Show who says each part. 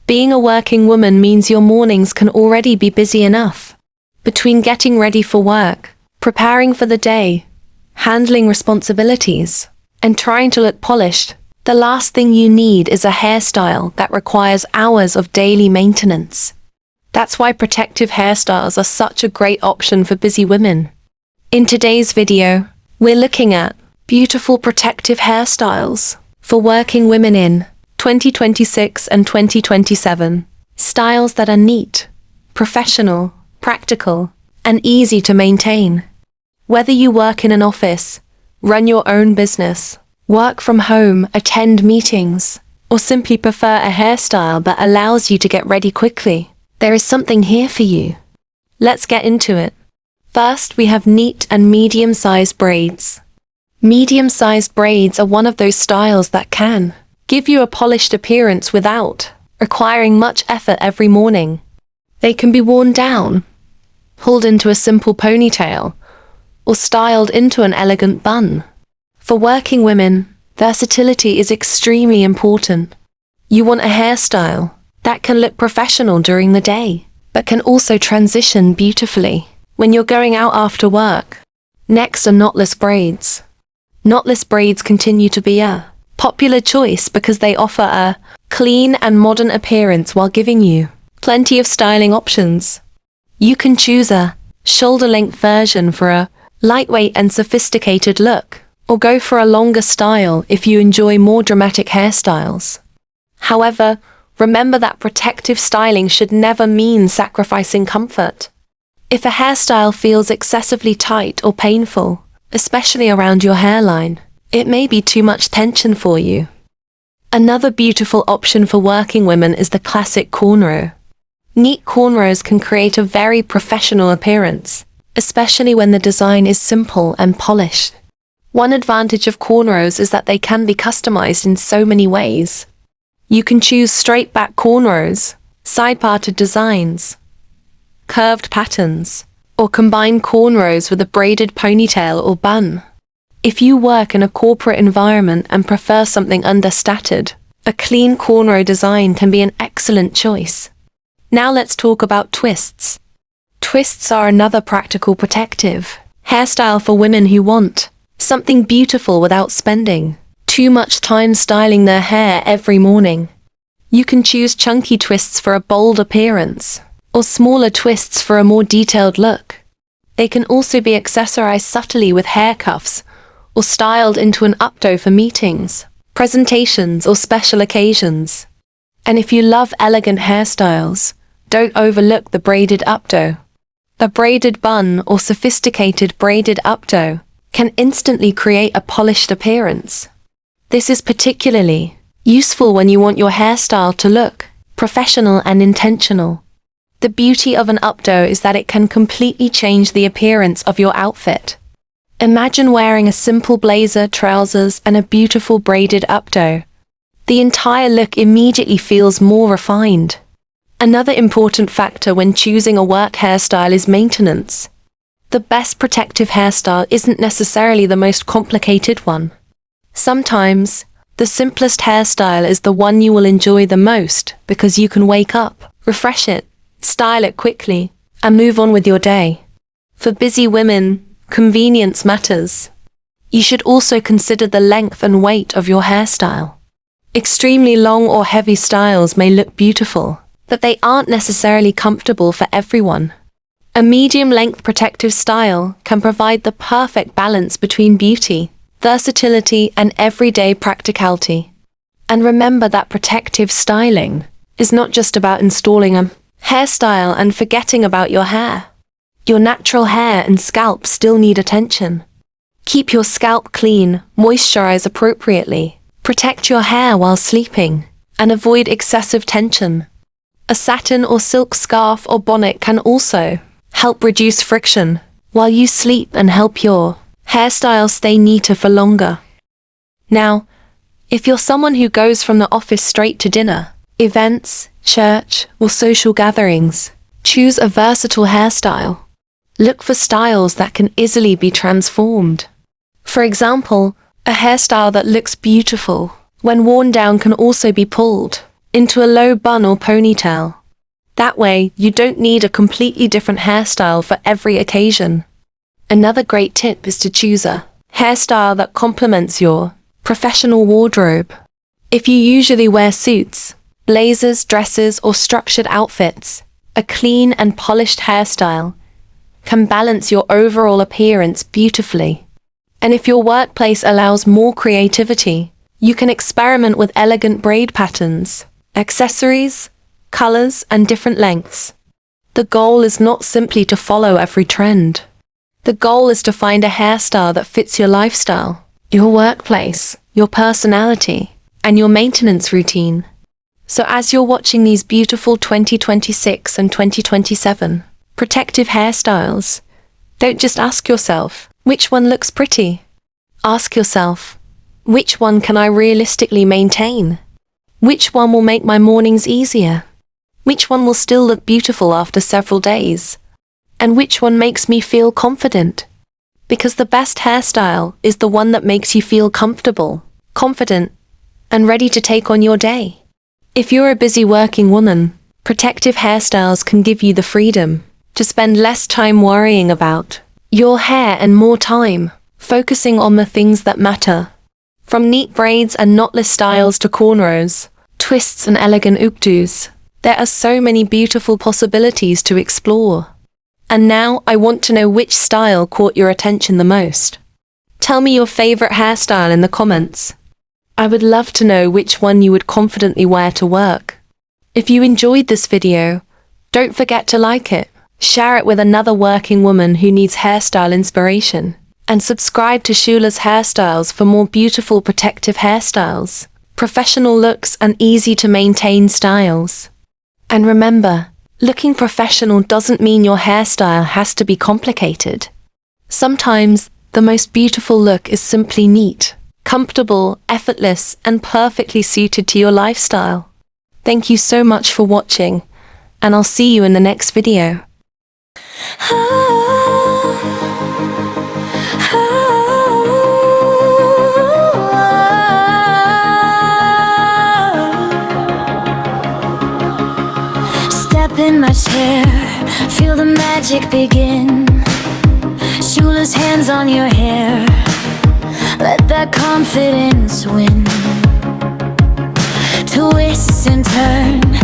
Speaker 1: Being a working woman means your mornings can already be busy enough. Between getting ready for work, preparing for the day, handling responsibilities, and trying to look polished, the last thing you need is a hairstyle that requires hours of daily maintenance. That's why protective hairstyles are such a great option for busy women. In today's video, we're looking at beautiful protective hairstyles for working women in 2026 and 2027. Styles that are neat, professional, practical, and easy to maintain. Whether you work in an office, run your own business, work from home, attend meetings, or simply prefer a hairstyle that allows you to get ready quickly, there is something here for you. Let's get into it. First, we have neat and medium-sized braids. Medium-sized braids are one of those styles that can give you a polished appearance without requiring much effort every morning. They can be worn down, pulled into a simple ponytail, or styled into an elegant bun. For working women, versatility is extremely important. You want a hairstyle that can look professional during the day, but can also transition beautifully when you're going out after work. Next are knotless braids. Knotless braids continue to be a popular choice because they offer a clean and modern appearance while giving you plenty of styling options. You can choose a shoulder-length version for a lightweight and sophisticated look, or go for a longer style if you enjoy more dramatic hairstyles. However, remember that protective styling should never mean sacrificing comfort. If a hairstyle feels excessively tight or painful, especially around your hairline, it may be too much tension for you. Another beautiful option for working women is the classic cornrow. Neat cornrows can create a very professional appearance, especially when the design is simple and polished. One advantage of cornrows is that they can be customized in so many ways. You can choose straight back cornrows, side-parted designs, curved patterns, or combine cornrows with a braided ponytail or bun. If you work in a corporate environment and prefer something understated, a clean cornrow design can be an excellent choice. Now let's talk about twists. Twists are another practical protective hairstyle for women who want something beautiful without spending too much time styling their hair every morning. You can choose chunky twists for a bold appearance, or smaller twists for a more detailed look. They can also be accessorized subtly with hair cuffs, or styled into an updo for meetings, presentations, or special occasions. And if you love elegant hairstyles, don't overlook the braided updo. The braided bun or sophisticated braided updo can instantly create a polished appearance. This is particularly useful when you want your hairstyle to look professional and intentional. The beauty of an updo is that it can completely change the appearance of your outfit. Imagine wearing a simple blazer, trousers, and a beautiful braided updo. The entire look immediately feels more refined. Another important factor when choosing a work hairstyle is maintenance. The best protective hairstyle isn't necessarily the most complicated one. Sometimes, the simplest hairstyle is the one you will enjoy the most because you can wake up, refresh it, style it quickly, and move on with your day. For busy women, convenience matters. You should also consider the length and weight of your hairstyle. Extremely long or heavy styles may look beautiful, but they aren't necessarily comfortable for everyone. A medium-length protective style can provide the perfect balance between beauty, versatility, and everyday practicality. And remember that protective styling is not just about installing a hairstyle and forgetting about your hair. Your natural hair and scalp still need attention. Keep your scalp clean, moisturize appropriately, protect your hair while sleeping, and avoid excessive tension. A satin or silk scarf or bonnet can also help reduce friction while you sleep and help your hairstyle stay neater for longer. Now, if you're someone who goes from the office straight to dinner, events, church, or social gatherings, choose a versatile hairstyle. Look for styles that can easily be transformed. For example, a hairstyle that looks beautiful when worn down can also be pulled into a low bun or ponytail. That way, you don't need a completely different hairstyle for every occasion. Another great tip is to choose a hairstyle that complements your professional wardrobe. If you usually wear suits, blazers, dresses, or structured outfits, a clean and polished hairstyle can balance your overall appearance beautifully. And if your workplace allows more creativity, you can experiment with elegant braid patterns, accessories, colors, and different lengths. The goal is not simply to follow every trend. The goal is to find a hairstyle that fits your lifestyle, your workplace, your personality, and your maintenance routine. So as you're watching these beautiful 2026 and 2027 protective hairstyles, don't just ask yourself, which one looks pretty? Ask yourself, which one can I realistically maintain? Which one will make my mornings easier? Which one will still look beautiful after several days? And which one makes me feel confident? Because the best hairstyle is the one that makes you feel comfortable, confident, and ready to take on your day. If you're a busy working woman, protective hairstyles can give you the freedom to spend less time worrying about your hair and more time focusing on the things that matter. From neat braids and knotless styles to cornrows, twists and elegant updos, there are so many beautiful possibilities to explore. And now I want to know which style caught your attention the most. Tell me your favorite hairstyle in the comments. I would love to know which one you would confidently wear to work. If you enjoyed this video, don't forget to like it, share it with another working woman who needs hairstyle inspiration, and subscribe to Shula's Hairstyles for more beautiful protective hairstyles, professional looks, and easy to maintain styles. And remember, looking professional doesn't mean your hairstyle has to be complicated. Sometimes, the most beautiful look is simply neat, comfortable, effortless, and perfectly suited to your lifestyle. Thank you so much for watching, and I'll see you in the next video.
Speaker 2: Step in my chair, feel the magic begin. Shula's hands on your hair, let that confidence win. Twist and turn,